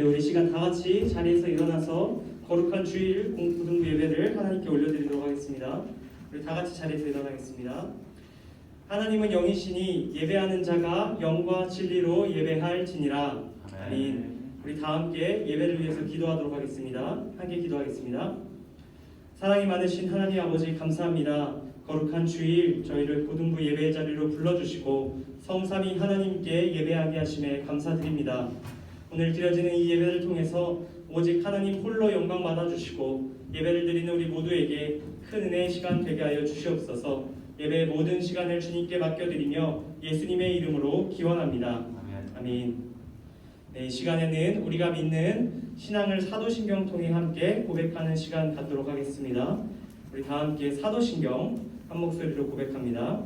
네, 우리 시간 다 같이 자리에서 일어나서 거룩한 주일 고등부 예배를 하나님께 올려드리도록 하겠습니다. 우리 다 같이 자리에서 일어나겠습니다. 하나님은 영이시니 예배하는 자가 영과 진리로 예배할지니라. 아멘. 우리 다 함께 예배를 위해서 기도하도록 하겠습니다. 함께 기도하겠습니다. 사랑이 많으신 하나님 아버지 감사합니다. 거룩한 주일 저희를 고등부 예배의 자리로 불러주시고 성삼위 하나님께 예배하게 하심에 감사드립니다. 오늘 드려지는 이 예배를 통해서 오직 하나님 홀로 영광 받아주시고 예배를 드리는 우리 모두에게 큰 은혜의 시간 되게 하여 주시옵소서. 예배의 모든 시간을 주님께 맡겨드리며 예수님의 이름으로 기원합니다. 아멘. 네, 이 시간에는 우리가 믿는 신앙을 사도신경 통해 함께 고백하는 시간 갖도록 하겠습니다. 우리 다 함께 사도신경 한 목소리로 고백합니다.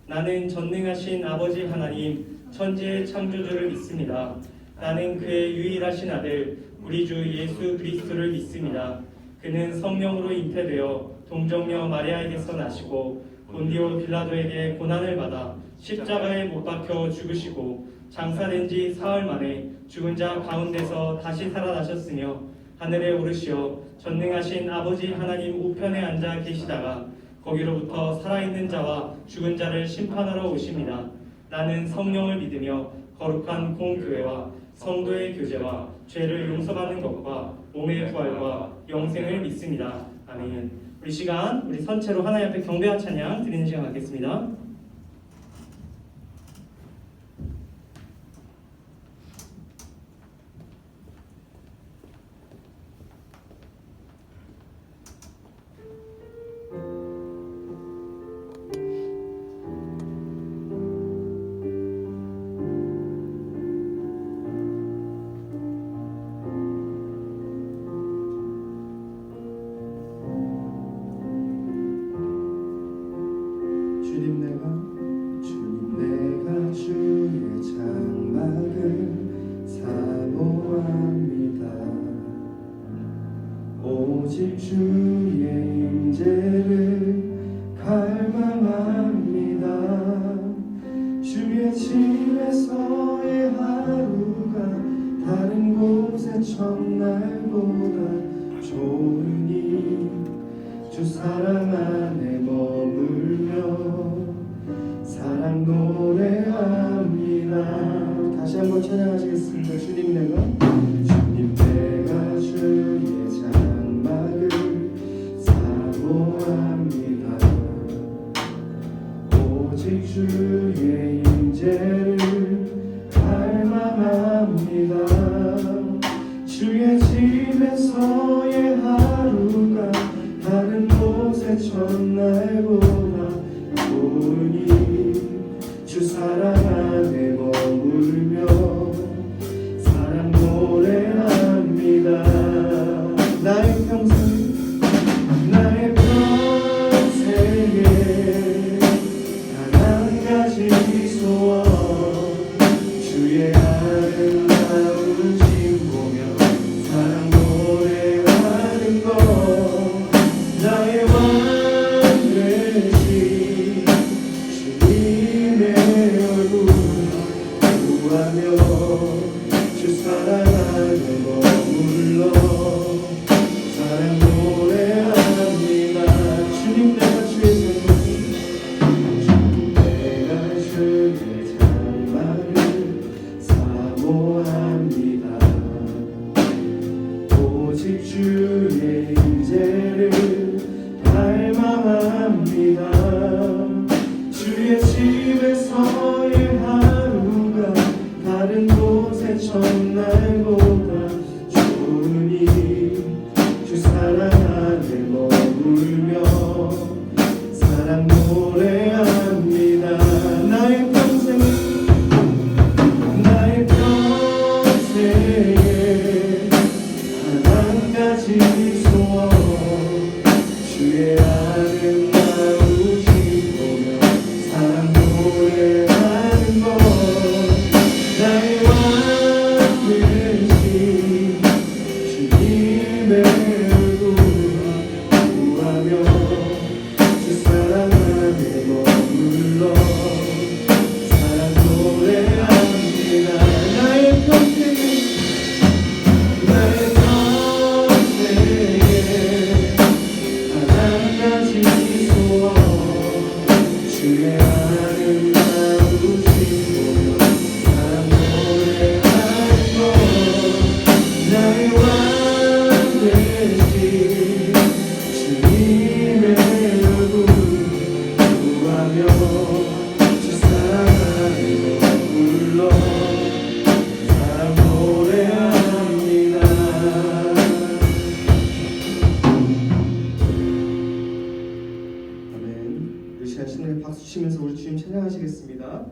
나는 전능하신 아버지 하나님 천지의 창조주를 믿습니다. 나는 그의 유일하신 아들 우리 주 예수 그리스도를 믿습니다. 그는 성령으로 잉태되어 동정녀 마리아에게서 나시고 본디오 빌라도에게 고난을 받아 십자가에 못 박혀 죽으시고 장사된 지 사흘 만에 죽은 자 가운데서 다시 살아나셨으며 하늘에 오르시어 전능하신 아버지 하나님 우편에 앉아 계시다가 거기로부터 살아있는 자와 죽은 자를 심판하러 오십니다. 나는 성령을 믿으며 거룩한 공교회와 성도의 교제와 죄를 용서받는 것과 몸의 부활과 영생을 믿습니다. 아멘. 우리 시간 우리 선체로 하나님 앞에 경배와 찬양 드리는 시간 갖겠습니다. 주님 내가 주의 장막을 사모합니다. 오직 주의 임재를 갈망합니다. 주의 집에서의 하루가 다른 곳의 첫날보다 좋으니 주 사랑 안에 머물며 사랑 노래합니다. 다시 한번 찬양하시겠습니다. 주님 내가 주의 장막을 사모합니다. 오직 주의 임재를 갈망합니다. 주의 집에서의 하루가 다른 곳의 첫날보다 좋으니 주 사랑 안에 머물며 사랑 노래합니다. 나의 평생에 단 한 가지 소원 주의 아름다운 신 보며 사랑 노래하는 것 나의 왕 되신 주님의 얼굴 구하며 주 사랑 안에 머물러 사랑 노래합니다. 주님 내가 주의 장막을 사모합니다. 오직 주의 임재를 갈망합니다. 주의 집에서의 하루가 다른 곳의 첫날보다 좋으니 주 사랑 안에 머물며 사랑 노래합니다. 나의 평생에 단 한 가지 소원 주의 아름다우신 보며 사랑 노래하는 것 나의 왕 되신 주님의 얼굴 구하며 주 사랑 안에 우리 시간 신나게 박수 치면서 우리 주님 찬양하시겠습니다.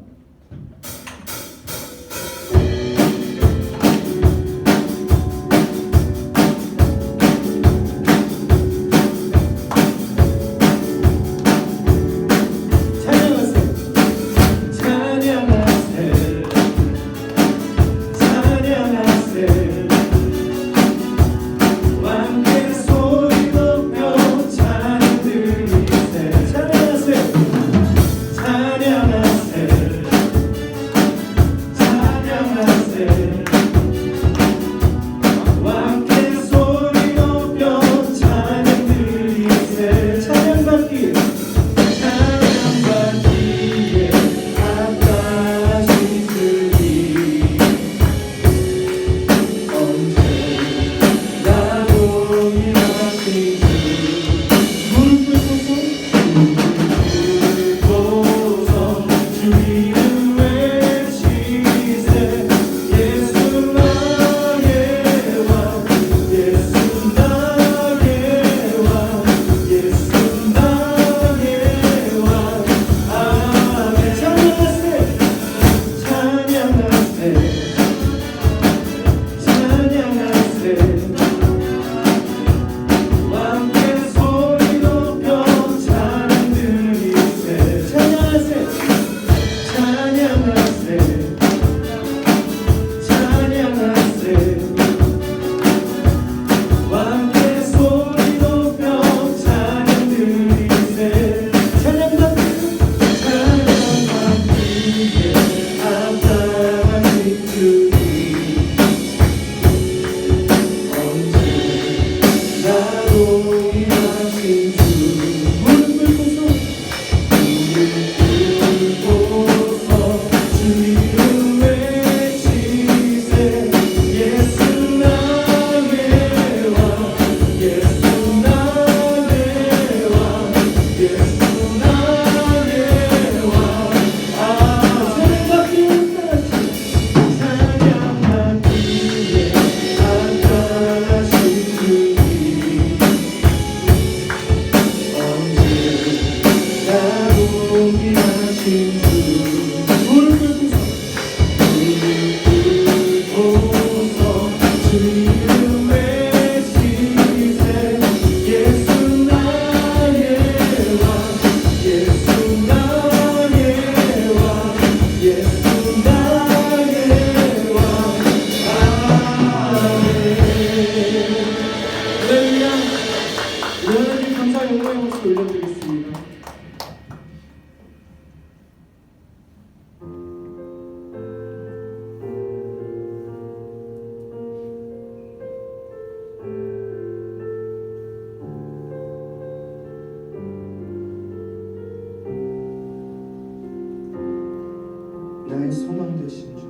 나의 소망 되신 주,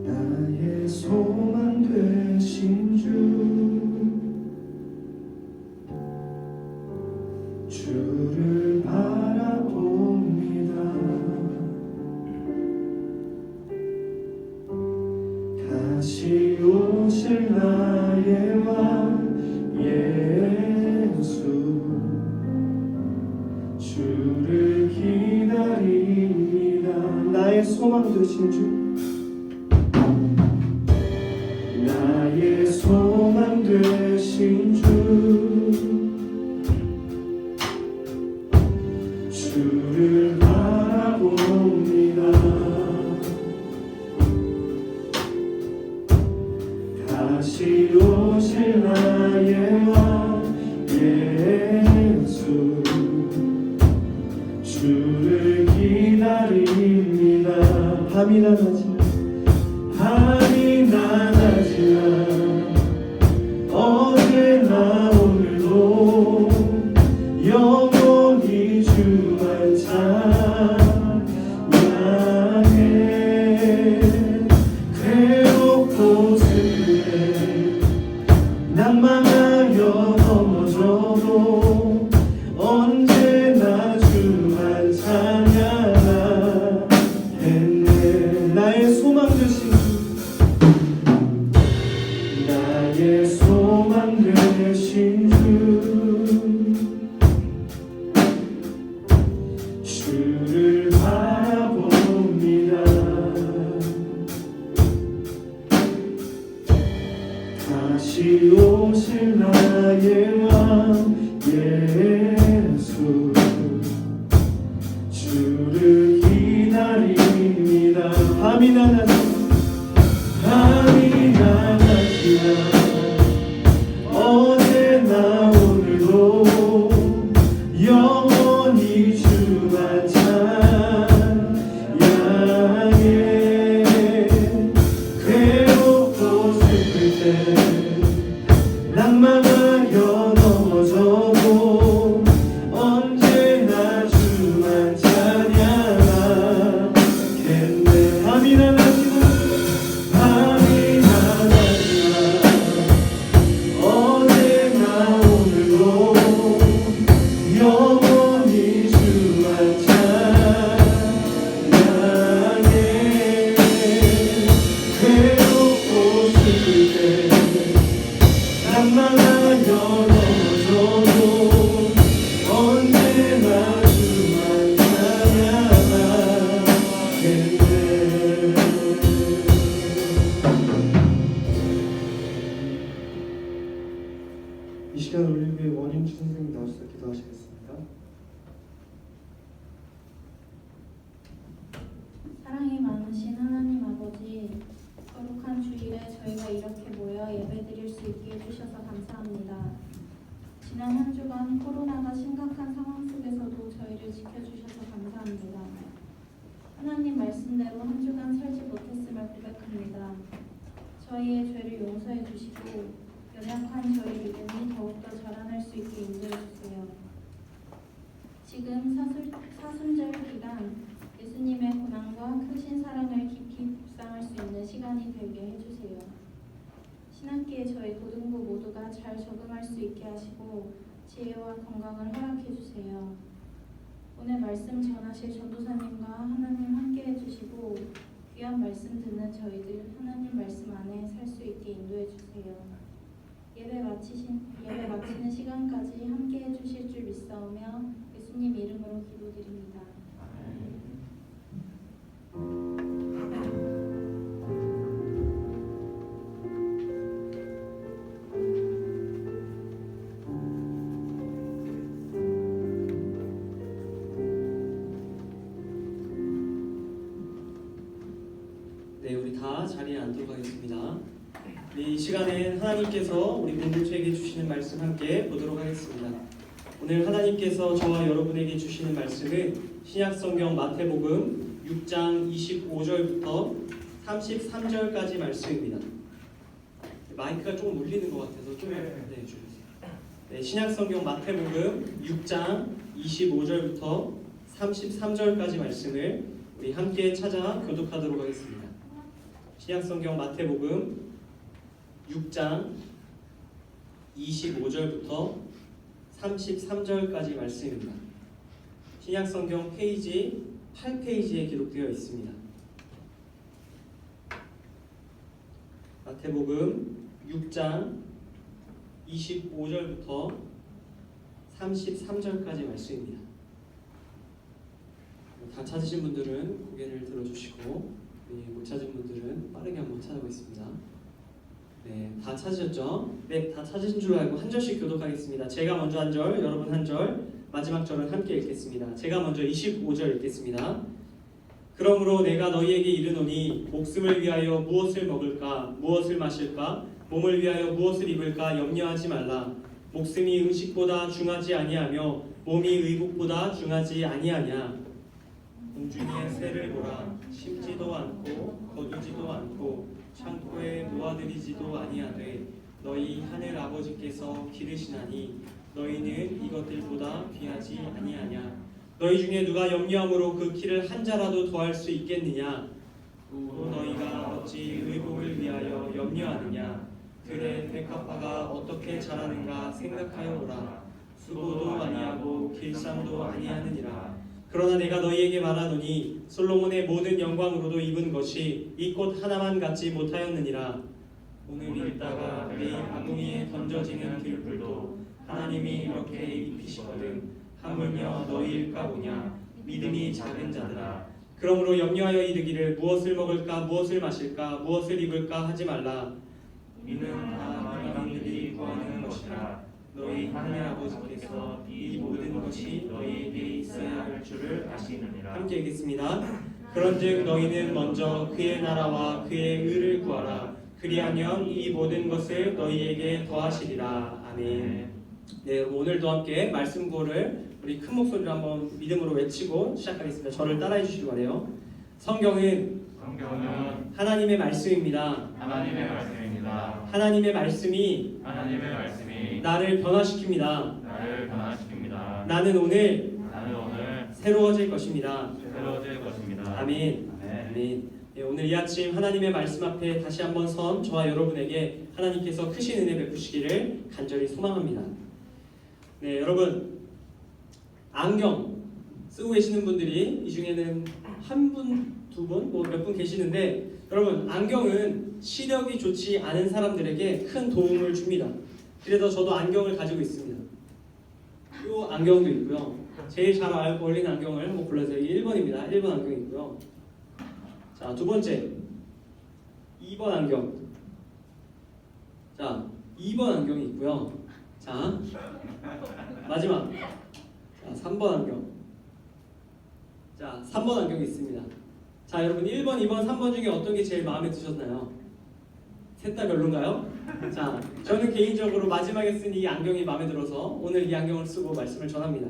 나의 소망 되신 주, 주를 바라봅니다. 다시 오실 나의 왕 예수, 주를 기다립니다. 나의 소망 되신 주, 나의 소망 되신 주, 주를 바라봅니다. 다시 오실 나의 왕 예수, 주를 기다립니다. 밤이나 낮이나 밤이나 낮이나 어제나 오늘도 영원히 주만 찬양해. 괴롭고 슬프네 낭만하여 넘어져도 언제나 주만 찬양하겠네. 나의 소망 되신 주, 나의 소망 되신 주, 주를 기다립니다. 밤이나 낮이나 어제나 오늘도 영원히 주만 찬양해. 괴롭고 슬플 때 낭만하여 넘어져도 언제나 주만 찬양하겠네. 밤이나 낮이나 어제나 오늘도 영원히 주만 찬양해. 괴롭고 슬플 때 낭만하여 넘어져도 언제나 주만 찬양하겠네. 이 시간 우리 위해 원임주 선생님 나오셔서 기도하시겠습니다. 사랑이 많으신 하나님 아버지, 거룩한 주일에 저희가 이렇게 모여 예배드릴 수 있게 해주셔서 감사합니다. 지난 한 주간 코로나가 심각한 상황 속에서도 저희를 지켜주셔서 감사합니다. 하나님 말씀대로 한 주간 살지 못했음을 고백합니다. 저희의 죄를 용서해 주시고 연약한 저희 믿음이 더욱더 자라날 수 있게 인도해 주세요. 지금 사순절 기간 예수님의 고난과 크신 사랑을 깊이 묵상할 수 있는 시간이 되게 해주세요. 신학기에 저희 고등부 모두가 잘 적응할 수 있게 하시고 지혜와 건강을 허락해 주세요. 오늘 말씀 전하실 전도사님과 하나님 함께 해주시고 귀한 말씀 듣는 저희들 하나님 말씀 안에 살 수 있게 인도해 주세요. 예배 마치는 시간까지 함께 해주실 줄 믿사오며 예수님 이름으로 기도드립니다. 네, 우리 다 자리에 앉도록 하겠습니다. 이 시간엔 하나님께서 우리 공동체에게 주시는 말씀 함께 보도록 하겠습니다. 오늘 하나님께서 저와 여러분에게 주시는 말씀은 신약성경 마태복음 6장 25절부터 33절까지 말씀입니다. 마이크가 조금 울리는 것 같아서 좀 주세요. 네, 신약성경 마태복음 6장 25절부터 33절까지 말씀을 우리 함께 찾아 교독하도록 하겠습니다. 신약성경 마태복음 6장 25절부터 33절까지 말씀입니다. 신약성경 페이지 8페이지에 기록되어 있습니다. 마태복음 6장 25절부터 33절까지 말씀입니다. 다 찾으신 분들은 고개를 들어주시고 못 찾은 분들은 빠르게 한번 찾아보겠습니다. 네, 다 찾으셨죠? 네, 다 찾으신 줄 알고 한 절씩 교독하겠습니다. 제가 먼저 한 절, 여러분 한 절, 마지막 절은 함께 읽겠습니다. 제가 먼저 25절 읽겠습니다. 그러므로 내가 너희에게 이르노니 목숨을 위하여 무엇을 먹을까, 무엇을 마실까, 몸을 위하여 무엇을 입을까 염려하지 말라. 목숨이 음식보다 중하지 아니하며 몸이 의복보다 중하지 아니하냐. 공중의 새를 보라. 심지도 않고 거두지도 않고 창고에 모아들이지도 아니하되 너희 하늘 아버지께서 기르시나니 너희는 이것들보다 귀하지 아니하냐. 너희 중에 누가 염려함으로 그 키를 한 자라도 더할 수 있겠느냐. 또 너희가 어찌 의복을 위하여 염려하느냐. 들의 백합화가 어떻게 자라는가 생각하여 보라. 수고도 아니하고 길쌈도 아니하느니라. 그러나 내가 너희에게 말하노니 솔로몬의 모든 영광으로도 입은 것이 이 꽃 하나만 갖지 못하였느니라. 오늘 읽다가 내일 아궁이에 던져지는 들불도 하나님이 이렇게 입히시거든 하물며 너희일까 보냐. 믿음이 작은 자들아. 그러므로 염려하여 이르기를 무엇을 먹을까 무엇을 마실까 무엇을 입을까 하지 말라. 이는 다 사람들이 구하는 것이라. 너희 하늘 아버지께서 이 모든 것이 너희에게 함께 읽겠습니다. 그런즉 너희는 먼저 그의 나라와 그의 의를 구하라. 그리하면 이 모든 것을 너희에게 더하시리라. 아멘. 네, 여러분 오늘도 함께 말씀 구호를 우리 큰 목소리로 한번 믿음으로 외치고 시작하겠습니다. 저를 따라해 주시기 바래요. 성경은 하나님의 말씀입니다. 하나님의 말씀입니다. 하나님의 말씀이 하나님의 말씀이 나를 변화시킵니다. 나를 변화시킵니다. 나는 오늘 나는 오늘 새로워질 것입니다. 새로워질 것입니다. 아멘. 아멘. 아멘. 네, 오늘 이 아침 하나님의 말씀 앞에 다시 한번 선 저와 여러분에게 하나님께서 크신 은혜 베푸시기를 간절히 소망합니다. 네, 여러분 안경 쓰고 계시는 분들이 이 중에는 한 분, 두 분, 뭐 몇 분 계시는데 여러분 안경은 시력이 좋지 않은 사람들에게 큰 도움을 줍니다. 그래서 저도 안경을 가지고 있습니다. 이 안경도 있고요. 제일 잘 어울리는 안경을 한번 골라주세요. 이게 1번입니다. 1번 안경 있고요. 자, 두 번째 2번 안경. 자, 2번 안경이 있고요. 자, 마지막 자, 3번 안경. 자, 3번 안경이 있습니다. 자, 여러분 1번, 2번, 3번 중에 어떤 게 제일 마음에 드셨나요? 셋 다 별론가요? 자, 저는 개인적으로 마지막에 쓴 이 안경이 마음에 들어서 오늘 이 안경을 쓰고 말씀을 전합니다.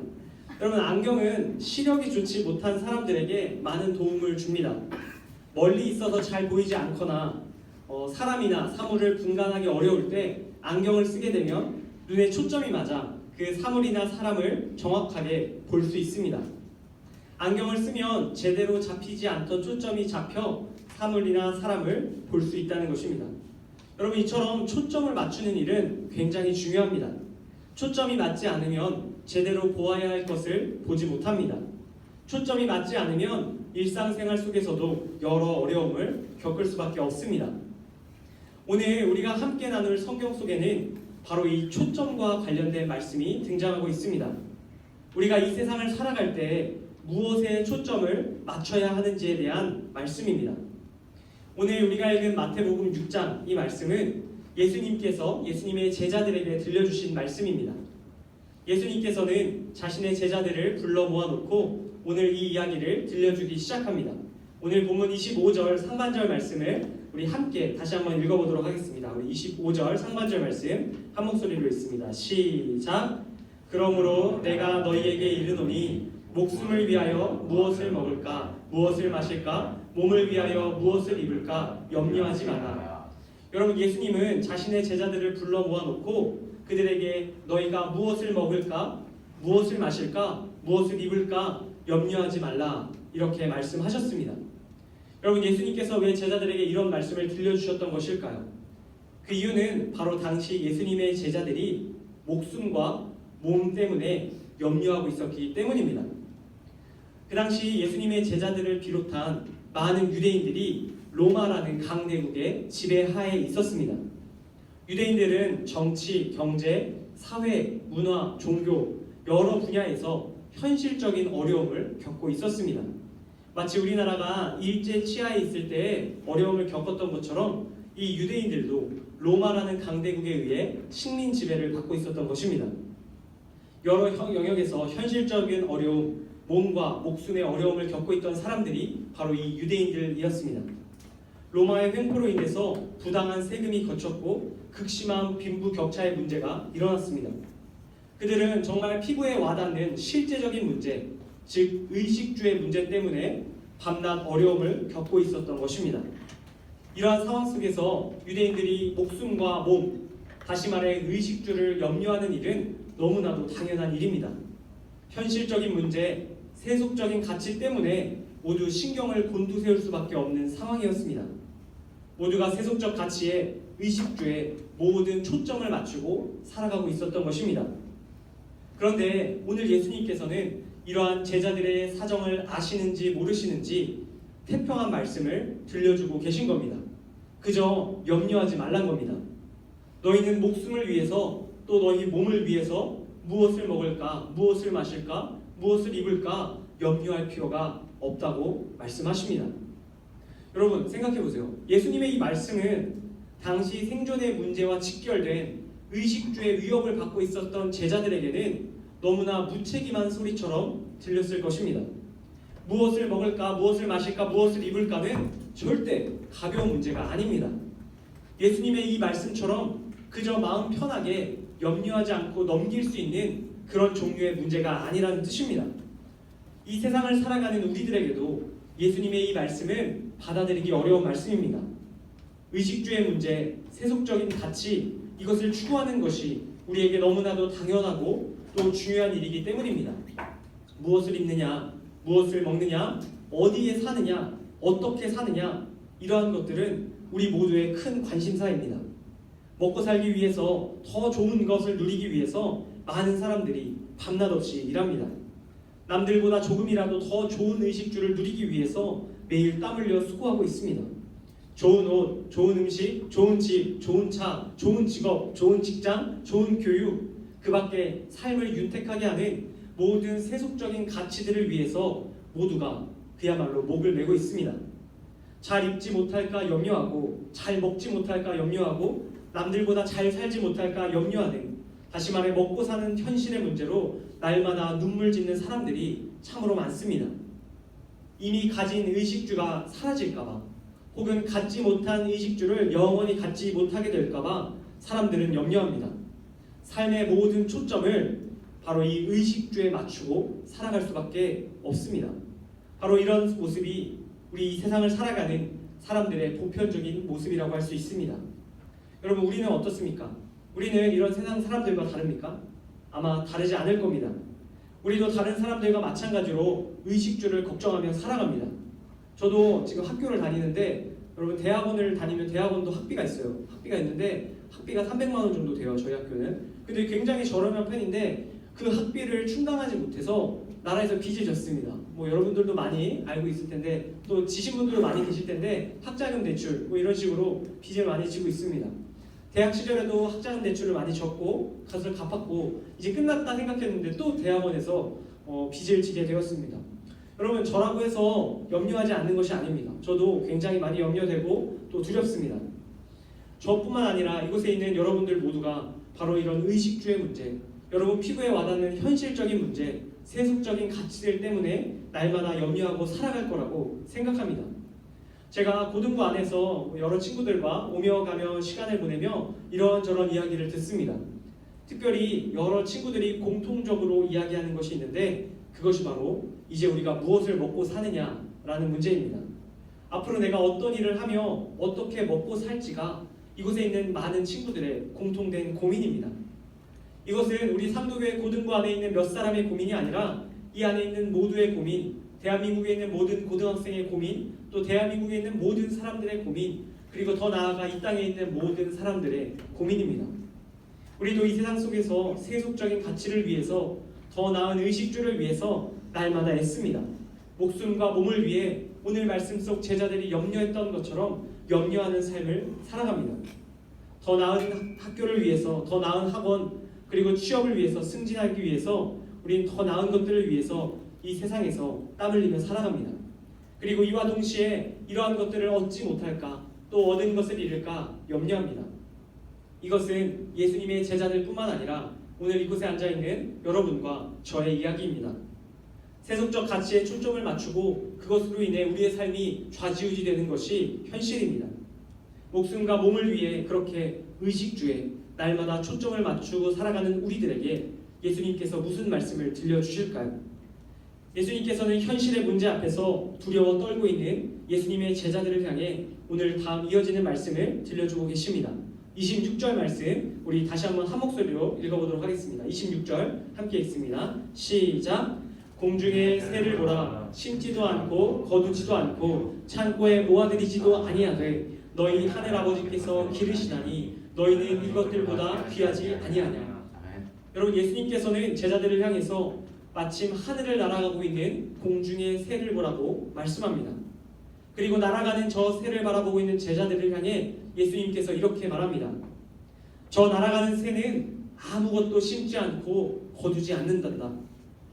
여러분 안경은 시력이 좋지 못한 사람들에게 많은 도움을 줍니다. 멀리 있어서 잘 보이지 않거나 사람이나 사물을 분간하기 어려울 때 안경을 쓰게 되면 눈에 초점이 맞아 그 사물이나 사람을 정확하게 볼 수 있습니다. 안경을 쓰면 제대로 잡히지 않던 초점이 잡혀 사물이나 사람을 볼 수 있다는 것입니다. 여러분 이처럼 초점을 맞추는 일은 굉장히 중요합니다. 초점이 맞지 않으면 제대로 보아야 할 것을 보지 못합니다. 초점이 맞지 않으면 일상생활 속에서도 여러 어려움을 겪을 수밖에 없습니다. 오늘 우리가 함께 나눌 성경 속에는 바로 이 초점과 관련된 말씀이 등장하고 있습니다. 우리가 이 세상을 살아갈 때 무엇에 초점을 맞춰야 하는지에 대한 말씀입니다. 오늘 우리가 읽은 마태복음 6장 이 말씀은 예수님께서 예수님의 제자들에게 들려주신 말씀입니다. 예수님께서는 자신의 제자들을 불러 모아놓고 오늘 이 이야기를 들려주기 시작합니다. 오늘 본문 25절 상반절 말씀을 우리 함께 다시 한번 읽어보도록 하겠습니다. 우리 25절 상반절 말씀 한 목소리로 읽습니다. 시작. 그러므로 내가 너희에게 이르노니 목숨을 위하여 무엇을 먹을까 무엇을 마실까 몸을 위하여 무엇을 입을까 염려하지 마라. 여러분 예수님은 자신의 제자들을 불러 모아놓고 그들에게 너희가 무엇을 먹을까 무엇을 마실까 무엇을 입을까 염려하지 말라 이렇게 말씀하셨습니다. 여러분 예수님께서 왜 제자들에게 이런 말씀을 들려주셨던 것일까요? 그 이유는 바로 당시 예수님의 제자들이 목숨과 몸 때문에 염려하고 있었기 때문입니다. 그 당시 예수님의 제자들을 비롯한 많은 유대인들이 로마라는 강대국의 지배하에 있었습니다. 유대인들은 정치, 경제, 사회, 문화, 종교 여러 분야에서 현실적인 어려움을 겪고 있었습니다. 마치 우리나라가 일제 치하에 있을 때 어려움을 겪었던 것처럼 이 유대인들도 로마라는 강대국에 의해 식민 지배를 받고 있었던 것입니다. 여러 영역에서 현실적인 어려움, 몸과 목숨의 어려움을 겪고 있던 사람들이 바로 이 유대인들이었습니다. 로마의 횡포로 인해서 부당한 세금이 거쳤고 극심한 빈부격차의 문제가 일어났습니다. 그들은 정말 피부에 와닿는 실제적인 문제, 즉 의식주의 문제 때문에 밤낮 어려움을 겪고 있었던 것입니다. 이러한 상황 속에서 유대인들이 목숨과 몸, 다시 말해 의식주를 염려하는 일은 너무나도 당연한 일입니다. 현실적인 문제, 세속적인 가치 때문에 모두 신경을 곤두세울 수밖에 없는 상황이었습니다. 모두가 세속적 가치에 의식주에 모든 초점을 맞추고 살아가고 있었던 것입니다. 그런데 오늘 예수님께서는 이러한 제자들의 사정을 아시는지 모르시는지 태평한 말씀을 들려주고 계신 겁니다. 그저 염려하지 말란 겁니다. 너희는 목숨을 위해서 또 너희 몸을 위해서 무엇을 먹을까, 무엇을 마실까, 무엇을 입을까 염려할 필요가 없다고 말씀하십니다. 여러분 생각해 보세요. 예수님의 이 말씀은 당시 생존의 문제와 직결된 의식주의 위협을 받고 있었던 제자들에게는 너무나 무책임한 소리처럼 들렸을 것입니다. 무엇을 먹을까, 무엇을 마실까, 무엇을 입을까는 절대 가벼운 문제가 아닙니다. 예수님의 이 말씀처럼 그저 마음 편하게 염려하지 않고 넘길 수 있는 그런 종류의 문제가 아니라는 뜻입니다. 이 세상을 살아가는 우리들에게도 예수님의 이 말씀은 받아들이기 어려운 말씀입니다. 의식주의 문제, 세속적인 가치, 이것을 추구하는 것이 우리에게 너무나도 당연하고 또 중요한 일이기 때문입니다. 무엇을 입느냐, 무엇을 먹느냐, 어디에 사느냐, 어떻게 사느냐, 이러한 것들은 우리 모두의 큰 관심사입니다. 먹고 살기 위해서 더 좋은 것을 누리기 위해서 많은 사람들이 밤낮 없이 일합니다. 남들보다 조금이라도 더 좋은 의식주를 누리기 위해서 매일 땀 흘려 수고하고 있습니다. 좋은 옷, 좋은 음식, 좋은 집, 좋은 차, 좋은 직업, 좋은 직장, 좋은 교육, 그 밖에 삶을 윤택하게 하는 모든 세속적인 가치들을 위해서 모두가 그야말로 목을 메고 있습니다. 잘 입지 못할까 염려하고, 잘 먹지 못할까 염려하고, 남들보다 잘 살지 못할까 염려하는, 다시 말해 먹고 사는 현실의 문제로 날마다 눈물 짓는 사람들이 참으로 많습니다. 이미 가진 의식주가 사라질까봐, 혹은 갖지 못한 의식주를 영원히 갖지 못하게 될까봐 사람들은 염려합니다. 삶의 모든 초점을 바로 이 의식주에 맞추고 살아갈 수밖에 없습니다. 바로 이런 모습이 우리 이 세상을 살아가는 사람들의 보편적인 모습이라고 할 수 있습니다. 여러분, 우리는 어떻습니까? 우리는 이런 세상 사람들과 다릅니까? 아마 다르지 않을 겁니다. 우리도 다른 사람들과 마찬가지로 의식주를 걱정하며 살아갑니다. 저도 지금 학교를 다니는데, 여러분 대학원을 다니면 대학원도 학비가 있어요. 학비가 있는데 학비가 300만 원 정도 돼요, 저희 학교는. 근데 굉장히 저렴한 편인데 그 학비를 충당하지 못해서 나라에서 빚을 졌습니다. 뭐 여러분들도 많이 알고 있을 텐데, 또 지신 분들도 많이 계실 텐데, 학자금 대출 뭐 이런 식으로 빚을 많이 지고 있습니다. 대학 시절에도 학자금 대출을 많이 졌고 그것을 갚았고 이제 끝났다 생각했는데 또 대학원에서 빚을 지게 되었습니다. 여러분, 저라고 해서 염려하지 않는 것이 아닙니다. 저도 굉장히 많이 염려되고 또 두렵습니다. 저뿐만 아니라 이곳에 있는 여러분들 모두가 바로 이런 의식주의 문제, 여러분 피부에 와닿는 현실적인 문제, 세속적인 가치들 때문에 날마다 염려하고 살아갈 거라고 생각합니다. 제가 고등부 안에서 여러 친구들과 오며 가며 시간을 보내며 이런저런 이야기를 듣습니다. 특별히 여러 친구들이 공통적으로 이야기하는 것이 있는데, 그것이 바로 이제 우리가 무엇을 먹고 사느냐라는 문제입니다. 앞으로 내가 어떤 일을 하며 어떻게 먹고 살지가 이곳에 있는 많은 친구들의 공통된 고민입니다. 이것은 우리 삼도교회 고등부 안에 있는 몇 사람의 고민이 아니라 이 안에 있는 모두의 고민, 대한민국에 있는 모든 고등학생의 고민, 또 대한민국에 있는 모든 사람들의 고민, 그리고 더 나아가 이 땅에 있는 모든 사람들의 고민입니다. 우리도 이 세상 속에서 세속적인 가치를 위해서, 더 나은 의식주를 위해서 날마다 애씁니다. 목숨과 몸을 위해 오늘 말씀 속 제자들이 염려했던 것처럼 염려하는 삶을 살아갑니다. 더 나은 학교를 위해서, 더 나은 학원, 그리고 취업을 위해서, 승진하기 위해서 우리는 더 나은 것들을 위해서 이 세상에서 땀 흘리며 살아갑니다. 그리고 이와 동시에 이러한 것들을 얻지 못할까, 또 얻은 것을 잃을까 염려합니다. 이것은 예수님의 제자들뿐만 아니라 오늘 이곳에 앉아있는 여러분과 저의 이야기입니다. 세속적 가치에 초점을 맞추고 그것으로 인해 우리의 삶이 좌지우지되는 것이 현실입니다. 목숨과 몸을 위해 그렇게 의식주에 날마다 초점을 맞추고 살아가는 우리들에게 예수님께서 무슨 말씀을 들려주실까요? 예수님께서는 현실의 문제 앞에서 두려워 떨고 있는 예수님의 제자들을 향해 오늘 다음 이어지는 말씀을 들려주고 계십니다. 26절 말씀 우리 다시 한번 한 목소리로 읽어보도록 하겠습니다. 26절 함께 읽습니다. 시작. 공중에 새를 보라. 심지도 않고 거두지도 않고 창고에 모아들이지도 아니하되 너희 하늘 아버지께서 기르시나니 너희는 이것들보다 귀하지 아니하냐. 여러분, 예수님께서는 제자들을 향해서 마침 하늘을 날아가고 있는 공중의 새를 보라고 말씀합니다. 그리고 날아가는 저 새를 바라보고 있는 제자들을 향해 예수님께서 이렇게 말합니다. 저 날아가는 새는 아무것도 심지 않고 거두지 않는단다.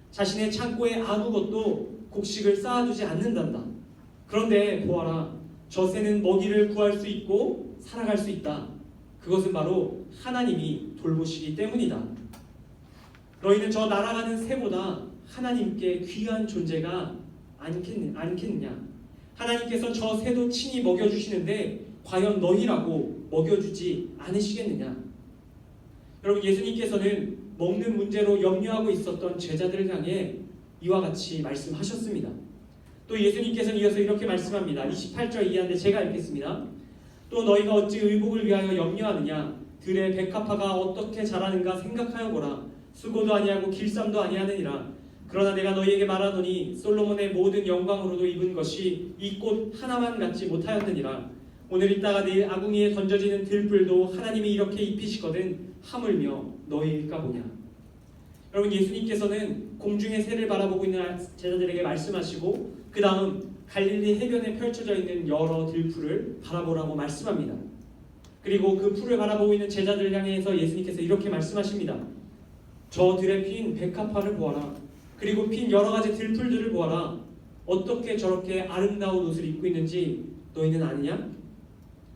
자신의 창고에 아무것도 곡식을 쌓아두지 않는단다. 그런데 보아라, 저 새는 먹이를 구할 수 있고 살아갈 수 있다. 그것은 바로 하나님이 돌보시기 때문이다. 너희는 저 날아가는 새보다 하나님께 귀한 존재가 않겠느냐? 하나님께서 저 새도 친히 먹여주시는데 과연 너희라고 먹여주지 않으시겠느냐? 여러분, 예수님께서는 먹는 문제로 염려하고 있었던 제자들을 향해 이와 같이 말씀하셨습니다. 또 예수님께서는 이어서 이렇게 말씀합니다. 28절 이하인데 제가 읽겠습니다. 또 너희가 어찌 의복을 위하여 염려하느냐? 들의 백합화가 어떻게 자라는가 생각하여 보라. 수고도 아니하고 길쌈도 아니하느니라. 그러나 내가 너희에게 말하노니 솔로몬의 모든 영광으로도 입은 것이 이 꽃 하나만 갖지 못하였느니라. 오늘 있다가 내일 아궁이에 던져지는 들불도 하나님이 이렇게 입히시거든 하물며 너희일까 보냐. 여러분, 예수님께서는 공중의 새를 바라보고 있는 제자들에게 말씀하시고 그 다음 갈릴리 해변에 펼쳐져 있는 여러 들풀을 바라보라고 말씀합니다. 그리고 그 풀을 바라보고 있는 제자들을 향해서 예수님께서 이렇게 말씀하십니다. 저 들에 핀 백합화를 보아라. 그리고 핀 여러 가지 들풀들을 보아라. 어떻게 저렇게 아름다운 옷을 입고 있는지 너희는 아느냐?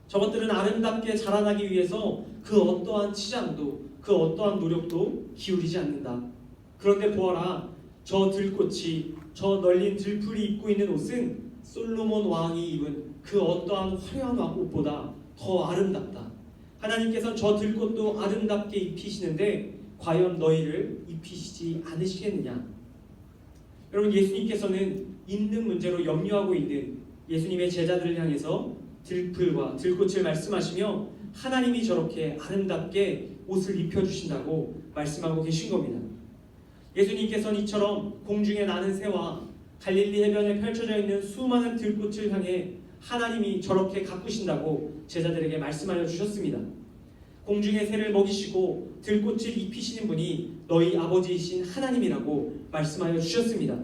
저것들은 아름답게 자라나기 위해서 그 어떠한 치장도 그 어떠한 노력도 기울이지 않는다. 그런데 보아라. 저 들꽃이 저 널린 들풀이 입고 있는 옷은 솔로몬 왕이 입은 그 어떠한 화려한 옷보다 더 아름답다. 하나님께서 저 들꽃도 아름답게 입히시는데 과연 너희를 입히시지 않으시겠느냐? 여러분, 예수님께서는 있는 문제로 염려하고 있는 예수님의 제자들을 향해서 들풀과 들꽃을 말씀하시며 하나님이 저렇게 아름답게 옷을 입혀주신다고 말씀하고 계신 겁니다. 예수님께서는 이처럼 공중에 나는 새와 갈릴리 해변에 펼쳐져 있는 수많은 들꽃을 향해 하나님이 저렇게 가꾸신다고 제자들에게 말씀하여 주셨습니다. 공중의 새를 먹이시고 들꽃을 입히시는 분이 너희 아버지이신 하나님이라고 말씀하여 주셨습니다.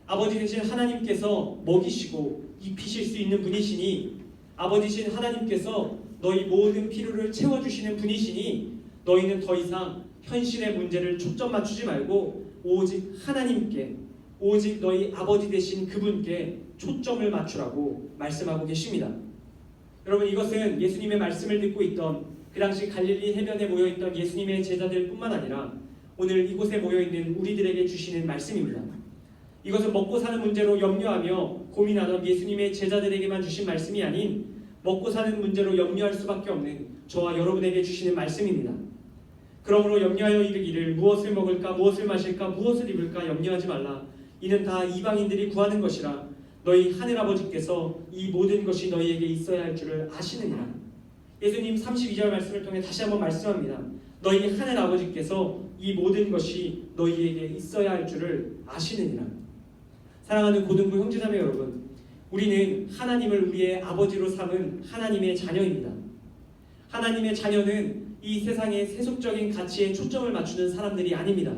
아버지 되신 하나님께서 먹이시고 입히실 수 있는 분이시니 아버지신 하나님께서 너희 모든 필요를 채워주시는 분이시니 너희는 더 이상 현실의 문제를 초점 맞추지 말고 오직 하나님께, 오직 너희 아버지 되신 그분께 초점을 맞추라고 말씀하고 계십니다. 여러분, 이것은 예수님의 말씀을 듣고 있던 그 당시 갈릴리 해변에 모여있던 예수님의 제자들 뿐만 아니라 오늘 이곳에 모여있는 우리들에게 주시는 말씀입니다. 이것은 먹고 사는 문제로 염려하며 고민하던 예수님의 제자들에게만 주신 말씀이 아닌 먹고 사는 문제로 염려할 수밖에 없는 저와 여러분에게 주시는 말씀입니다. 그러므로 염려하여 이르기를 무엇을 먹을까 무엇을 마실까 무엇을 입을까 염려하지 말라. 이는 다 이방인들이 구하는 것이라. 너희 하늘아버지께서 이 모든 것이 너희에게 있어야 할 줄을 아시느니라. 예수님 32절 말씀을 통해 다시 한번 말씀합니다. 너희 하늘아버지께서 이 모든 것이 너희에게 있어야 할 줄을 아시느니라. 사랑하는 고등부 형제자매 여러분, 우리는 하나님을 우리의 아버지로 삼은 하나님의 자녀입니다. 하나님의 자녀는 이 세상의 세속적인 가치에 초점을 맞추는 사람들이 아닙니다.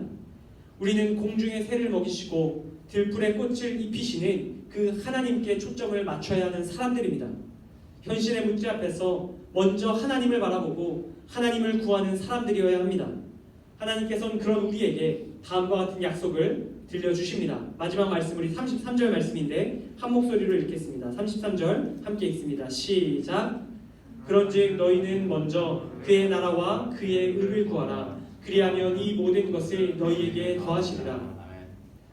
우리는 공중의 새를 먹이시고 들풀의 꽃을 입히시는 그 하나님께 초점을 맞춰야 하는 사람들입니다. 현실의 문제 앞에서 먼저 하나님을 바라보고 하나님을 구하는 사람들이어야 합니다. 하나님께서는 그런 우리에게 다음과 같은 약속을 들려주십니다. 마지막 말씀 우리 33절 말씀인데 한 목소리로 읽겠습니다. 33절 함께 읽습니다. 시작. 그런즉 너희는 먼저 그의 나라와 그의 의를 구하라. 그리하면 이 모든 것을 너희에게 더하시리라.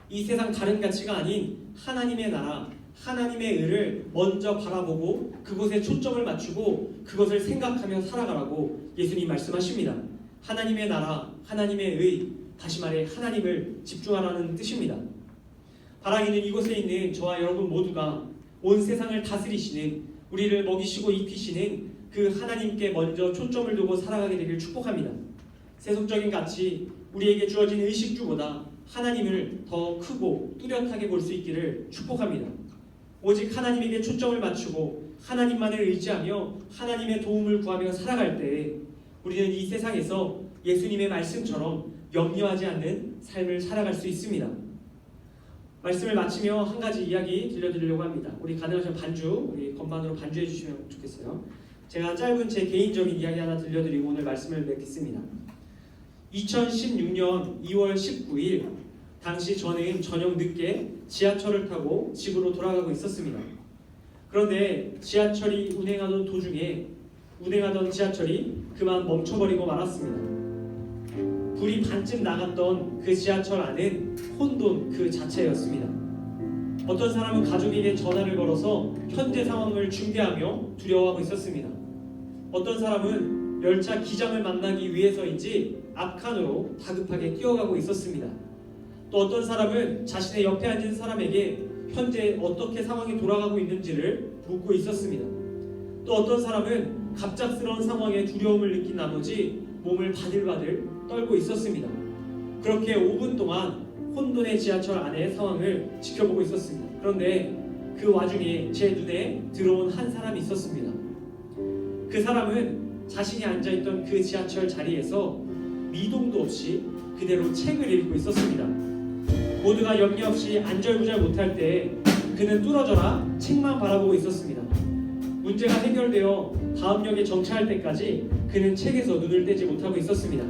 이 세상 다른 가치가 아닌 하나님의 나라, 하나님의 의를 먼저 바라보고 그곳에 초점을 맞추고 그것을 생각하며 살아가라고 예수님 말씀하십니다. 하나님의 나라, 하나님의 의, 다시 말해 하나님을 집중하라는 뜻입니다. 바라기는 이곳에 있는 저와 여러분 모두가 온 세상을 다스리시는, 우리를 먹이시고 입히시는 그 하나님께 먼저 초점을 두고 살아가게 되길 축복합니다. 세속적인 가치, 우리에게 주어진 의식주보다 하나님을 더 크고 뚜렷하게 볼 수 있기를 축복합니다. 오직 하나님에게 초점을 맞추고 하나님만을 의지하며 하나님의 도움을 구하며 살아갈 때에 우리는 이 세상에서 예수님의 말씀처럼 염려하지 않는 삶을 살아갈 수 있습니다. 말씀을 마치며 한 가지 이야기 들려드리려고 합니다. 우리 가능하시면 반주, 우리 건반으로 반주해 주시면 좋겠어요. 제가 짧은 제 개인적인 이야기 하나 들려드리고 오늘 말씀을 맺겠습니다. 2016년 2월 19일 당시 저는 저녁 늦게 지하철을 타고 집으로 돌아가고 있었습니다. 그런데 지하철이 운행하던 도중에 운행하던 지하철이 그만 멈춰버리고 말았습니다. 불이 반쯤 나갔던 그 지하철 안은 혼돈 그 자체였습니다. 어떤 사람은 가족에게 전화를 걸어서 현재 상황을 중계하며 두려워하고 있었습니다. 어떤 사람은 열차 기장을 만나기 위해서인지 앞칸으로 다급하게 뛰어가고 있었습니다. 또 어떤 사람은 자신의 옆에 앉은 사람에게 현재 어떻게 상황이 돌아가고 있는지를 묻고 있었습니다. 또 어떤 사람은 갑작스러운 상황에 두려움을 느낀 나머지 몸을 바들바들 떨고 있었습니다. 그렇게 5분 동안 혼돈의 지하철 안의 상황을 지켜보고 있었습니다. 그런데 그 와중에 제 눈에 들어온 한 사람이 있었습니다. 그 사람은 자신이 앉아있던 그 지하철 자리에서 미동도 없이 그대로 책을 읽고 있었습니다. 모두가 염려 없이 안절부절 못할 때 그는 뚫어져라 책만 바라보고 있었습니다. 문제가 해결되어 다음 역에 정차할 때까지 그는 책에서 눈을 떼지 못하고 있었습니다.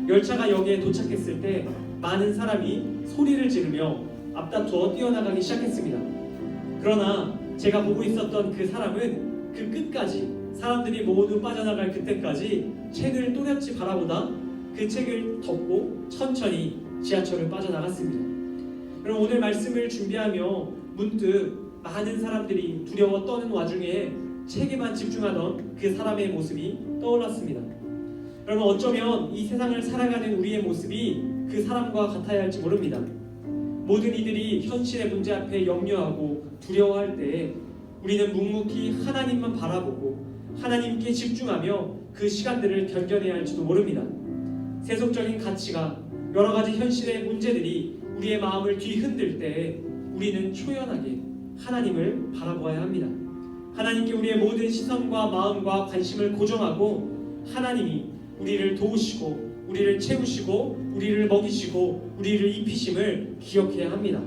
열차가 역에 도착했을 때 많은 사람이 소리를 지르며 앞다투어 뛰어나가기 시작했습니다. 그러나 제가 보고 있었던 그 사람은 그 끝까지 사람들이 모두 빠져나갈 그때까지 책을 또렷이 바라보다 그 책을 덮고 천천히 지하철을 빠져나갔습니다. 그럼 오늘 말씀을 준비하며 문득 많은 사람들이 두려워 떠는 와중에 책에만 집중하던 그 사람의 모습이 떠올랐습니다. 여러분, 어쩌면 이 세상을 살아가는 우리의 모습이 그 사람과 같아야 할지 모릅니다. 모든 이들이 현실의 문제 앞에 염려하고 두려워할 때 우리는 묵묵히 하나님만 바라보고 하나님께 집중하며 그 시간들을 견뎌내야 할지도 모릅니다. 세속적인 가치가 여러 가지 현실의 문제들이 우리의 마음을 뒤흔들 때 우리는 초연하게 하나님을 바라보아야 합니다. 하나님께 우리의 모든 시선과 마음과 관심을 고정하고 하나님이 우리를 도우시고 우리를 채우시고 우리를 먹이시고 우리를 입히심을 기억해야 합니다.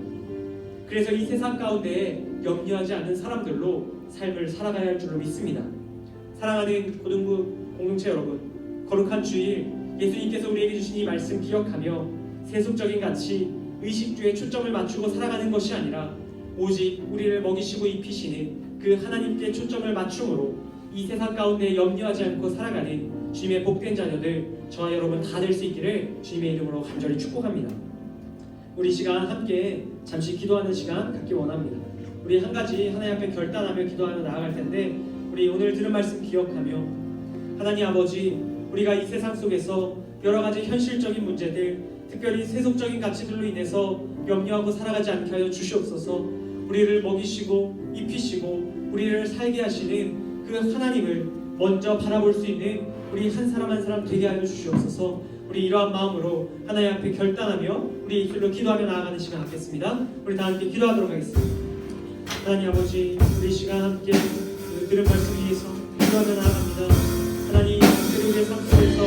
그래서 이 세상 가운데 염려하지 않는 사람들로 삶을 살아가야 할 줄로 믿습니다. 사랑하는 고등부 공동체 여러분, 거룩한 주일 예수님께서 우리에게 주신 이 말씀 기억하며 세속적인 가치, 의식주에 초점을 맞추고 살아가는 것이 아니라 오직 우리를 먹이시고 입히시는 그 하나님께 초점을 맞춤으로 이 세상 가운데 염려하지 않고 살아가는 주님의 복된 자녀들 저와 여러분 다 될 수 있기를 주님의 이름으로 간절히 축복합니다. 우리 시간 함께 잠시 기도하는 시간 갖기 원합니다. 우리 한 가지 하나님 앞에 결단하며 기도하며 나아갈 텐데 우리 오늘 들은 말씀 기억하며 하나님 아버지, 우리가 이 세상 속에서 여러 가지 현실적인 문제들, 특별히 세속적인 가치들로 인해서 염려하고 살아가지 않게 하여 주시옵소서. 우리를 먹이시고 입히시고 우리를 살게 하시는 그 하나님을 먼저 바라볼 수 있는 우리 한 사람 한 사람 되게 하여 주시옵소서. 우리 이러한 마음으로 하나님 앞에 결단하며 우리 입술로 기도하며 나아가는 시간 갖겠습니다. 우리 다 함께 기도하도록 하겠습니다. 하나님 아버지, 우리 시간 함께 들은 말씀 위해서 기도하며 나아갑니다. 하나님, 우리의 삶 속에서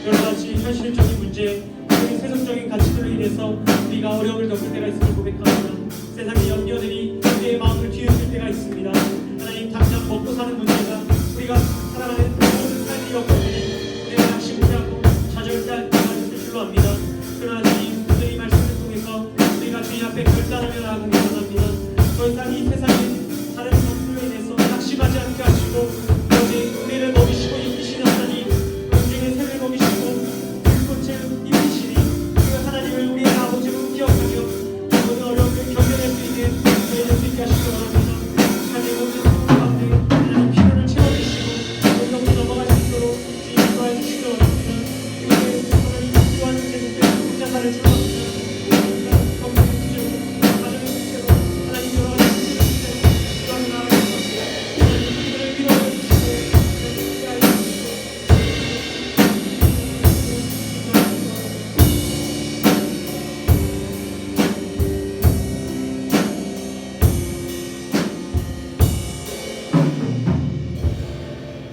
여러 가지 현실적인 문제, 그리고 세속적인 가치들로 인해서 우리가 어려움을 겪을 때가 있음을 고백합니다. 세상의 염려들이 우리의 마음을 뒤흔들 때가 있습니다. 하나님, 당장 먹고 사는 문제가 우리가 살아가는 모든 삶의 여건들이 우리가 낙심 못하고 좌절할 때가 있을 줄로 압니다. 그러나 주님, 오늘 이 말씀을 통해서 우리가 주님 앞에 결단하며 나아가기 원합니다. 더 이상 이 세상의 다른 것들로 인해서 낙심하지 않게 하시고 오직 우리를 먹이시고 입히시는 하나님, 공중의 새를 먹이시고 불꽃을 입히시니 그 하나님을 우리의 아버지로 기억하며 모든 어려움을 견뎌낼 수 있는 저희 될 수 있게 하시기 원합니다. 삶의 모든 상황 가운데 하나님 필요를 채워주시고 온전히 넘어갈 수 있도록 주님 인도하여 주시기 원합니다. 그리고 하나님 필요한 제국된 혼자사를 주옵소서.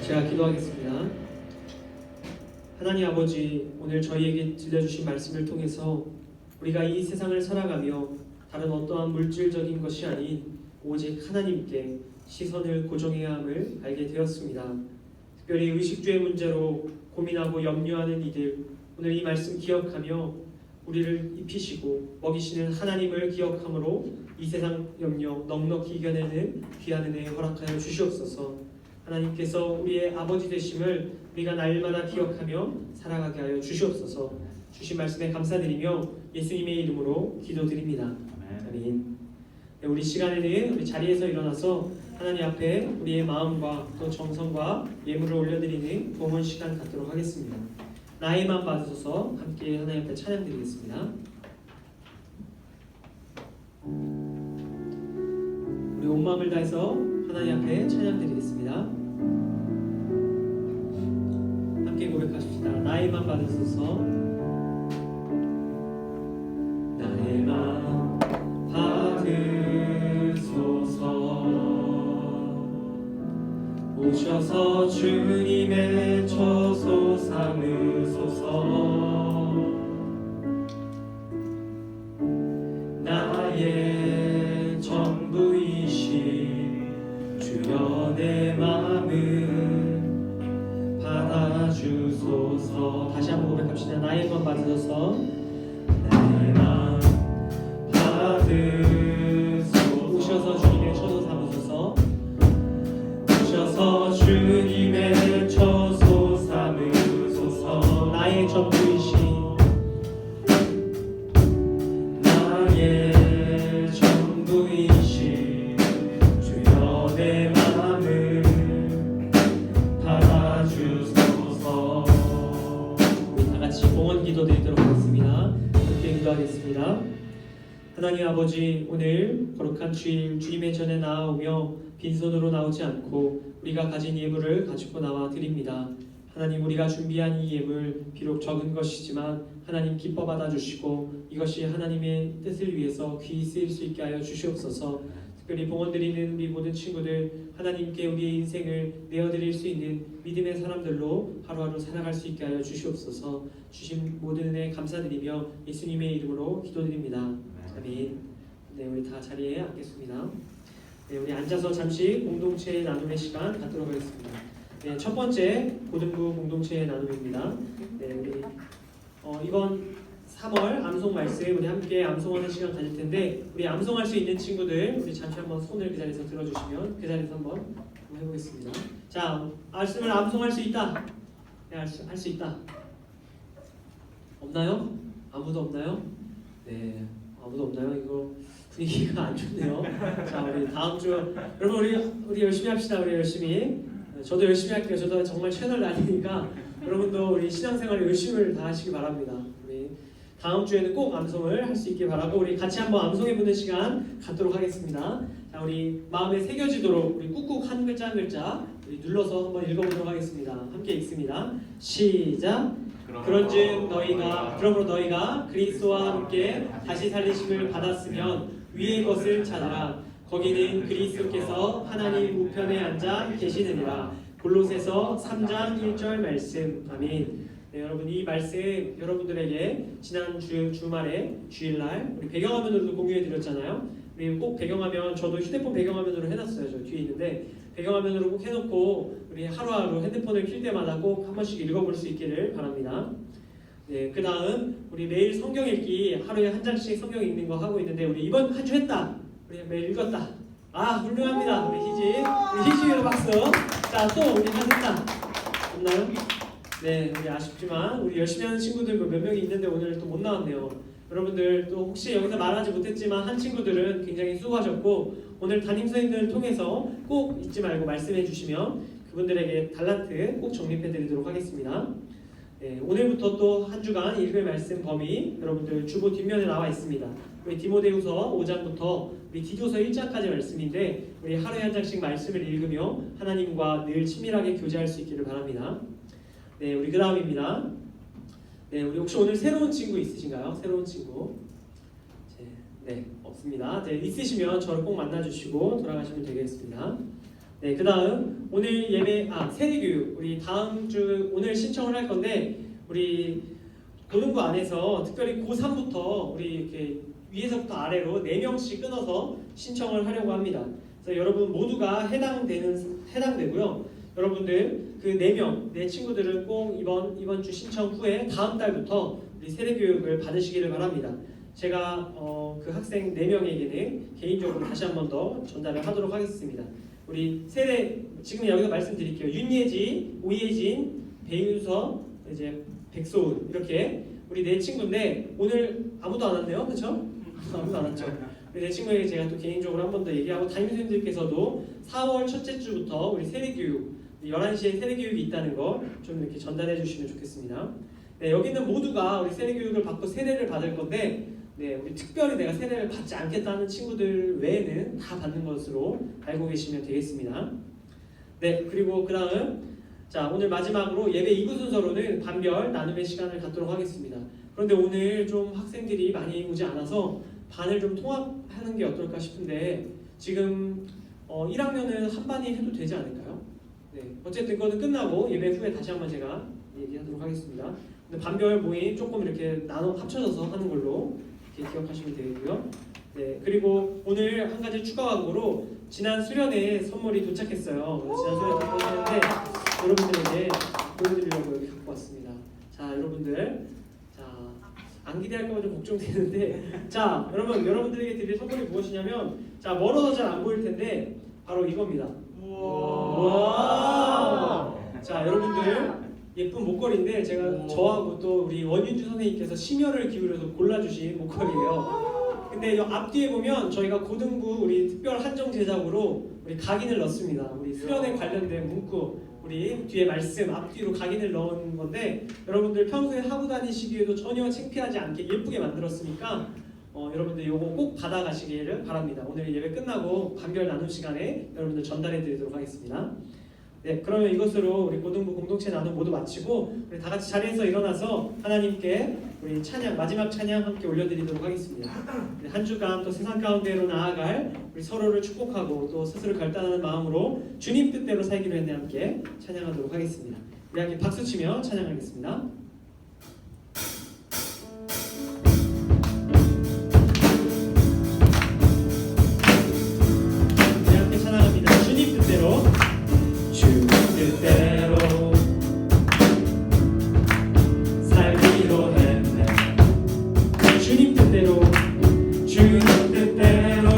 제가 기도하겠습니다. 하나님 아버지, 오늘 저희에게 들려주신 말씀을 통해서 우리가 이 세상을 살아가며 다른 어떠한 물질적인 것이 아닌 오직 하나님께 시선을 고정해야 함을 알게 되었습니다. 특별히 의식주의 문제로 고민하고 염려하는 이들, 오늘 이 말씀 기억하며 우리를 입히시고 먹이시는 하나님을 기억함으로 이 세상 염려 넉넉히 이겨내는 귀한 은혜 허락하여 주시옵소서. 하나님께서 우리의 아버지 되심을 우리가 날마다 기억하며 살아가게 하여 주시옵소서. 주신 말씀에 감사드리며 예수님의 이름으로 기도드립니다. 아멘. 우리 시간에는 우리 자리에서 일어나서 하나님 앞에 우리의 마음과 또 정성과 예물을 올려드리는 봉헌 시간 갖도록 하겠습니다. 나의 마음 받으셔서 함께 하나님 앞에 찬양드리겠습니다. 우리 온 마음을 다해서 하나님 앞에 찬양드리겠습니다. 함께 고백하십시다. 나의 마음 받으소서. 나의 마음 받으소서. 오셔서 주님의 처소 삼으소서. 나의 전부이신 주여 내 마음을 받아주소서. 다시 한번 고백합시다. 나의 마음 받으소서. 나의 마음 받으소서. 오셔서 주님의 처소 삼으소서. 오셔서 주님의 처소 삼으소서. 나의 전부이신 나의 전부이신 주여 내 마음을 받아주소서. 우리 다같이 봉헌 기도 드리도록 하겠습니다. 함께 기도하겠습니다. 하나님 아버지, 오늘 거룩한 주일 주님의 전에 나아오며 빈손으로 나오지 않고 우리가 가진 예물을 가지고 나와 드립니다. 하나님, 우리가 준비한 이 예물 비록 적은 것이지만 하나님 기뻐 받아주시고 이것이 하나님의 뜻을 위해서 귀히 쓰일 수 있게 하여 주시옵소서. 특별히 봉헌 드리는 우리 모든 친구들, 하나님께 우리의 인생을 내어드릴 수 있는 믿음의 사람들로 하루하루 살아갈 수 있게 하여 주시옵소서. 주신 모든 은혜 감사드리며 예수님의 이름으로 기도드립니다. 아멘. 네, 우리 다 자리에 앉겠습니다. 네, 우리 앉아서 잠시 공동체 나눔의 시간 갖도록 하겠습니다. 네, 첫 번째 고등부 공동체 나눔입니다. 네, 우리 이번 3월 암송 말씀 우리 함께 암송하는 시간 가질 텐데, 우리 암송할 수 있는 친구들 우리 잠시 한번 손을 그 자리에서 들어주시면 그 자리에서 한번 해보겠습니다. 자, 말씀을 암송할 수 있다. 네, 할 수 있다. 없나요? 아무도 없나요? 네, 아무도 없나요? 이거 분위기가 안 좋네요. 자, 우리 다음 주 여러분 우리 열심히 합시다. 우리 열심히. 저도 열심히 할게요. 저도 정말 채널 다니니까 여러분도 우리 신앙생활에 열심을 다하시기 바랍니다. 우리 다음 주에는 꼭 암송을 할 수 있길 바라고 우리 같이 한번 암송해보는 시간 갖도록 하겠습니다. 자, 우리 마음에 새겨지도록 우리 꾹꾹 한 글자 한 글자 우리 눌러서 한번 읽어보도록 하겠습니다. 함께 읽습니다. 시작. 그러므로 너희가 그리스도와 함께 다시 살리심을 받았으면 위의 것을 찾으라. 거기는 그리스도께서 하나님 우편에 앉아 계시느니라. 골로새서 3장 1절 말씀. 아멘. 네, 여러분, 이 말씀 여러분들에게 지난 주말에 주일날 우리 배경화면으로도 공유해드렸잖아요. 우리 꼭 배경화면, 저도 휴대폰 배경화면으로 해놨어요. 저 뒤에 있는데 배경화면으로 꼭 해놓고 우리 하루하루 핸드폰을 킬 때마다 꼭 한 번씩 읽어볼 수 있기를 바랍니다. 네, 그 다음 우리 매일 성경 읽기 하루에 한 장씩 성경 읽는 거 하고 있는데 우리 이번 한 주 했다. 우리 매일 읽었다. 아, 훌륭합니다. 우리 희지에도 박수. 자, 또 우리 한 했다. 없나요? 네, 우리 아쉽지만 우리 열심히 하는 친구들 몇 명이 있는데 오늘 또 못 나왔네요. 여러분들 또 혹시 여기서 말하지 못했지만 한 친구들은 굉장히 수고하셨고 오늘 담임 선생님들을 통해서 꼭 잊지 말고 말씀해 주시면 그분들에게 달란트 꼭 정립해 드리도록 하겠습니다. 네, 오늘부터 또 한 주간 읽을 말씀 범위 여러분들 주보 뒷면에 나와 있습니다. 우리 디모데후서 5장부터 우리 디도서 1장까지 말씀인데 우리 하루에 한 장씩 말씀을 읽으며 하나님과 늘 친밀하게 교제할 수 있기를 바랍니다. 네, 우리 그 다음입니다. 네, 우리 혹시 오늘 새로운 친구 있으신가요? 새로운 친구? 네, 없습니다. 네, 있으시면 저를 꼭 만나주시고 돌아가시면 되겠습니다. 네, 그 다음 오늘 예배 세대교육 우리 다음 주 오늘 신청을 할 건데 우리 고등부 안에서 특별히 고3부터 우리 이렇게 위에서부터 아래로 4명씩 끊어서 신청을 하려고 합니다. 그래서 여러분 모두가 해당되고요. 여러분들 그 4명 내 친구들은 꼭 이번 주 신청 후에 다음 달부터 우리 세대교육을 받으시기를 바랍니다. 제가 그 학생 4명에게는 개인적으로 다시 한 번 더 전달을 하도록 하겠습니다. 우리 세대 지금 여기서 말씀드릴게요. 윤예지, 오예진, 배윤서, 이제 백소은 이렇게 우리 4친구인데 오늘 아무도 안 왔네요, 그렇죠? 아무도 안 왔죠. 내 친구에게 제가 또 개인적으로 한 번 더 얘기하고 담임선생님들께서도 4월 첫째 주부터 우리 세례교육 11시에 세례교육이 있다는 거 좀 이렇게 전달해 주시면 좋겠습니다. 네, 여기는 모두가 우리 세례교육을 받고 세례를 받을 건데 네, 우리 특별히 내가 세례를 받지 않겠다는 친구들 외에는 다 받는 것으로 알고 계시면 되겠습니다. 네, 그리고 그 다음 자 오늘 마지막으로 예배 2부 순서로는 반별 나눔의 시간을 갖도록 하겠습니다. 그런데 오늘 좀 학생들이 많이 오지 않아서 반을 좀 통합하는 게 어떨까 싶은데 지금 1학년은 한 반이 해도 되지 않을까요? 네, 어쨌든 그거는 끝나고 예배 후에 다시 한번 제가 얘기하도록 하겠습니다. 근데 반별 모임 조금 이렇게 나눠 합쳐져서 하는 걸로 이렇게 기억하시면 되겠고요. 네, 그리고 오늘 한 가지 추가 광고로 지난 수련회 선물이 도착했어요. 지난 수련회 도착했는데 여러분들에게 보여드리려고 여기 갖고 왔습니다. 자, 여러분들, 자, 안 기대할까봐 좀 걱정되는데, 자, 여러분들에게 드릴 선물이 무엇이냐면, 자, 멀어서 잘 안 보일 텐데 바로 이겁니다. 우와! 자, 여러분들 예쁜 목걸이인데 제가 저하고 또 우리 원윤주 선생님께서 심혈을 기울여서 골라주신 목걸이에요. 근데 이 앞뒤에 보면 저희가 고등부 우리 특별 한정 제작으로 우리 각인을 넣습니다. 우리 수련회 관련된 문구 우리 뒤에 말씀 앞뒤로 각인을 넣은 건데 여러분들 평소에 하고 다니시기에도 전혀 창피하지 않게 예쁘게 만들었으니까 여러분들 이거 꼭 받아가시기를 바랍니다. 오늘 예배 끝나고 반별 나눔 시간에 여러분들 전달해 드리도록 하겠습니다. 네, 그러면 이것으로 우리 고등부 공동체 나눔 모두 마치고 우리 다 같이 자리에서 일어나서 하나님께 우리 찬양 마지막 찬양 함께 올려드리도록 하겠습니다. 네, 한 주간 또 세상 가운데로 나아갈 우리 서로를 축복하고 또 스스로 결단하는 마음으로 주님 뜻대로 살기로 했네 함께 찬양하도록 하겠습니다. 우리 함께 박수 치며 찬양하겠습니다. 우리 함께 찬양합니다. 주님 뜻대로. 주님 뜻대로 살기로 했네. 주님 뜻대로 주님 뜻대로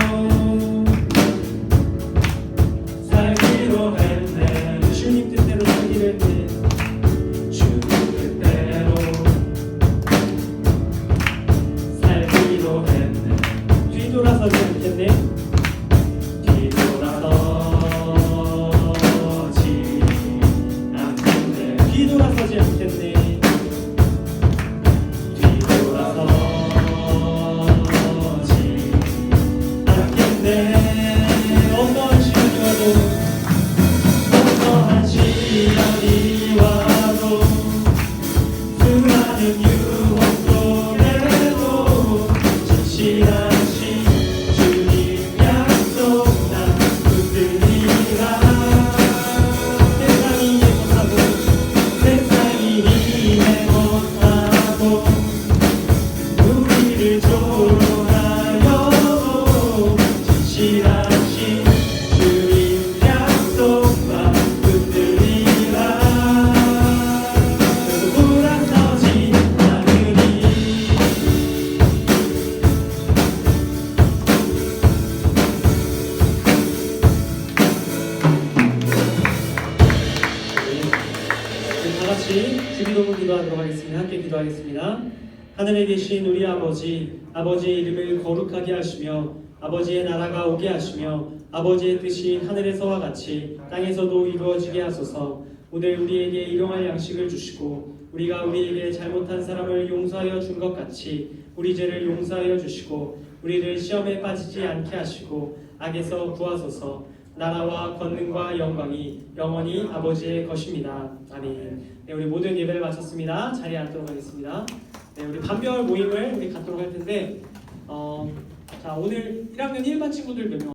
살기로 했네. 주님 뜻대로 살기로 했네. 주님 뜻대로 살기로 했네. 뒤돌아서지 않겠네. 뒤돌아서지 않겠네. 뒤돌아서지 않겠네. 어떠한 시련이 와도 어떠한 시련이 와도 수많은 유혹 속에도 진실하신 주님 약속 난 붙들리라. 세상이 예뻐하고 세상이 이해 못하고 우리를 조롱하여도 진실하신 주님 약속만 붙들리라. 그래도 불안서지 않으리. 다 같이 주기도문 기도하도록 하겠습니다. 함께 기도하겠습니다. 하늘에 계신 우리 아버지, 아버지의 이름을 거룩하게 하시며 아버지의 나라가 오게 하시며 아버지의 뜻이 하늘에서와 같이 땅에서도 이루어지게 하소서. 오늘 우리에게 일용할 양식을 주시고 우리가 우리에게 잘못한 사람을 용서하여 준 것 같이 우리 죄를 용서하여 주시고 우리를 시험에 빠지지 않게 하시고 악에서 구하소서. 나라와 권능과 영광이 영원히 아버지의 것입니다. 아멘. 네, 우리 모든 예배를 마쳤습니다. 자리에 앉도록 하겠습니다. 네, 우리 반별 모임을 우리 갖도록 할 텐데 자 오늘 1학년 1반 친구들 몇 명?